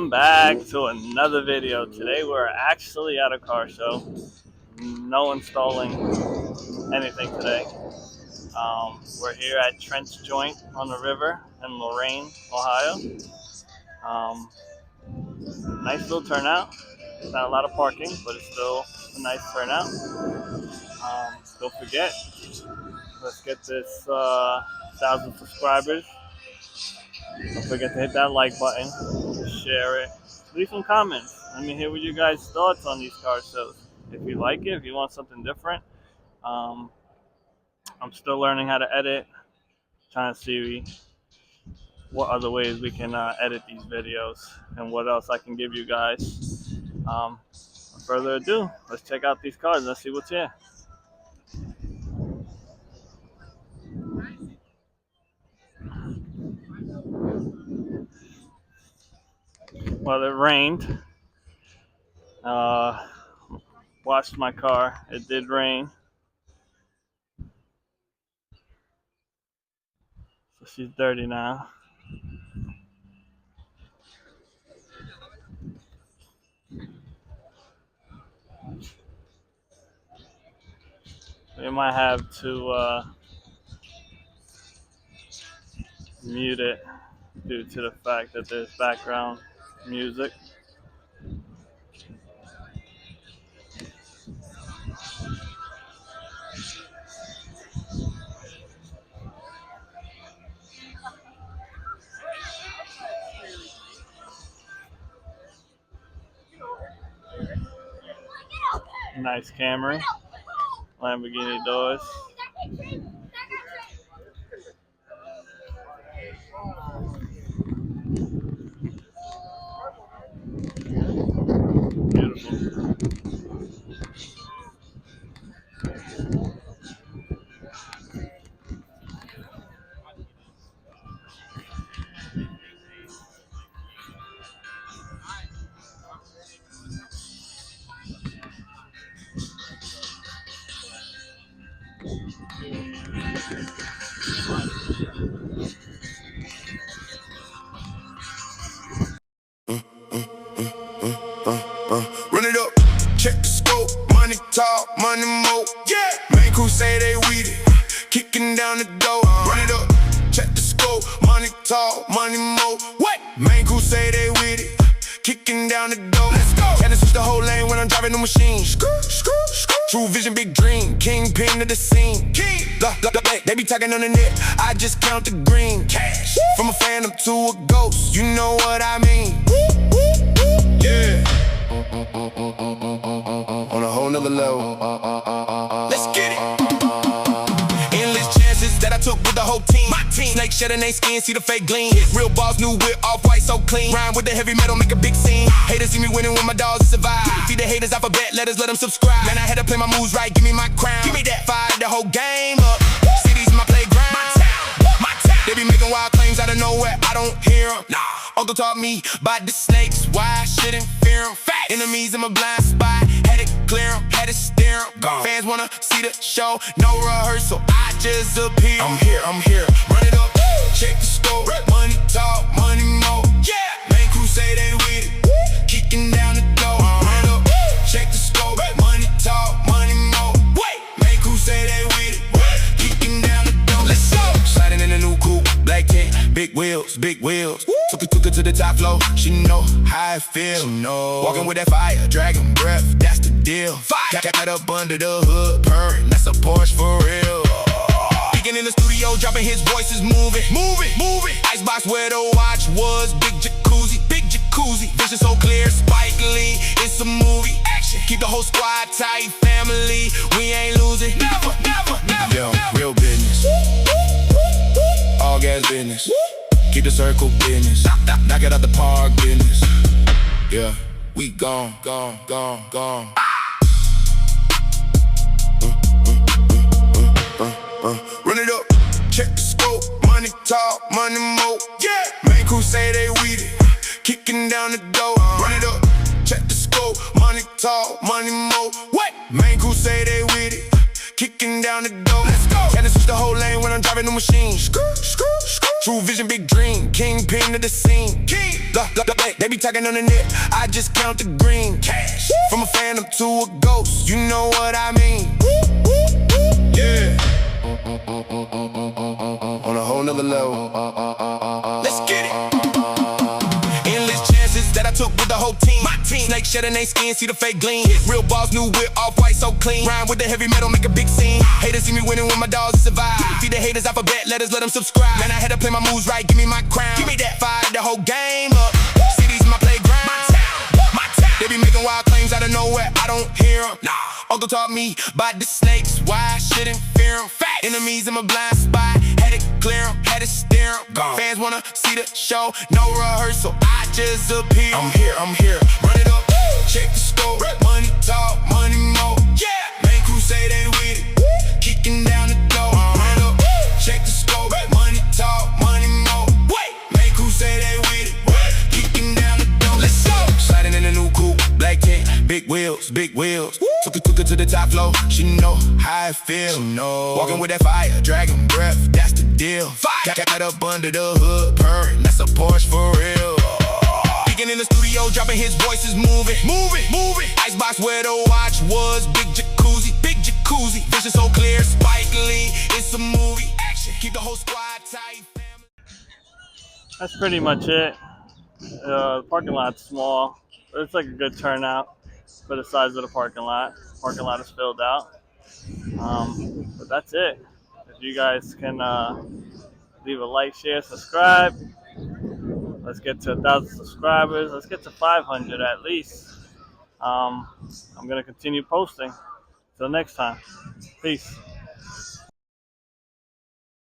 Welcome back to another video. Today we're actually at a car show. No installing anything today. We're here at Trent's joint on the river in Lorain, Ohio. Nice little turnout. Not a lot of parking, but it's still a nice turnout. Don't forget, let's get this 1,000 subscribers. Don't forget to hit that like button, share it, leave some comments. Let me hear what you guys' thoughts on these car shows. If you like it, if you want something different. I'm still learning how to edit, trying to see what other ways we can edit these videos and what else I can give you guys. Without further ado, let's check out these cars and let's see what's here. Well, it rained. Washed my car. It did rain. So she's dirty now. We might have to mute it due to the fact that there's background music. Nice Camry, Lamborghini doors. Beautiful. Run it up, check the scope, money talk, money mo. Yeah, main crew say they weed it, kicking down the door. Run it up, check the scope, money talk, money mo. What? Main crew say they weed it, kicking down the door. Let's go. And it's the whole lane when I'm driving the machine. True vision, big dream, kingpin of the scene. King, they be talking on the net, I just count the green. Cash, from a phantom to a ghost, you know what I mean. Yeah. On a whole nother level. Let's get it. Endless chances that I took with the whole team. My team. Snake shedding they skin, see the fake gleam. Real boss, new whip, off-white, so clean. Rhyme with the heavy metal, make a big scene. Haters see me winning when my dogs survive. Feed the haters alphabet letters, let them subscribe. Man, I had to play my moves right, give me my crown. Give me that fire, the whole game up. Cities my playground. My town, my town. They be making wild claims out of nowhere, I don't hear them. Nah. Uncle taught me about the snakes, why I shouldn't fear them. Facts. Enemies in my blind spot, had to clear them, had to steer them. Gone. Fans wanna see the show, no rehearsal, I just appear. I'm here, run it up, check the scope. Money talk, money mo. Yeah, main crew say they with it, kicking down the door. Run it up, check the scope. Money talk, money mo. Wait, main crew say they with it, kicking down the door. Let's go. Sliding in a new coupe, black tent, big wheels, big wheels. Took her to the top floor, she know how I feel. Walking with that fire, dragon breath, that's the deal. Got up under the hood, purring, that's a Porsche for real. Speaking in the studio, dropping his voice is moving. Icebox where the watch was, big jacuzzi. Vision so clear, Spike Lee, it's a movie. Action, keep the whole squad tight, family, we ain't losing. Never. Yo, real business, all gas business. Keep the circle business, knock it out the park business. Yeah, we gone. Run it up, check the scope, money talk, money mo. Yeah, main crew say they weed it, kicking down the door. Run it up, check the scope, money talk, money mo. What? Main crew say they with it, kicking down the door. Let's go. And it's the whole lane when I'm driving the machine. True vision, big dream. Kingpin to the scene. They be talking on the net. I just count the green. Cash. From a phantom to a ghost. You know what I mean. Yeah. On a whole nother level. Let's get it. Endless chances that I took with the whole team. My team. Snake shedding they skin, see the fake gleam. Real balls, new whip, off-white, so clean. Rhyme with the heavy metal, make a big scene. Haters see me winning with my dogs survive. Feed the haters alphabet letters, let them subscribe. Man, I had to play my moves right, give me my crown. Give me that fire, the whole game up. Cities my playground. My town. They be making wild claims out of nowhere, I don't hear them. Nah. Uncle taught me about the snakes, why I shouldn't fear them. Enemies in my blind spot, had to clear them, had to steer them. Fans wanna see the show, no rehearsal, I just appear. I'm here, run it up, check the scope. Money talk, money more. Yeah, main crusade ain't with it, kicking down the door. Run it up, check the scope. Money talk, money more. Wait, main crusade ain't with it, kicking down the door. Let's go. Sliding in a new coupe, black tint, big wheels, big wheels. Took her to the top floor, she know how I feel. No, walking with that fire, dragon breath, that's the deal. Got up under the hood, purring, that's a Porsche for real. Speaking in the studio, dropping his voice is moving. Icebox where the watch was, big jacuzzi. Vision so clear, Spike Lee, it's a movie. Action, keep the whole squad tight. That's pretty much it. The parking lot's small, but it's like a good turnout for the size of the parking lot. Parking lot is filled out. But that's it. If you guys can leave a like, share, subscribe. Let's get to 1,000 subscribers. Let's get to 500 at least. I'm going to continue posting. Till next time. Peace.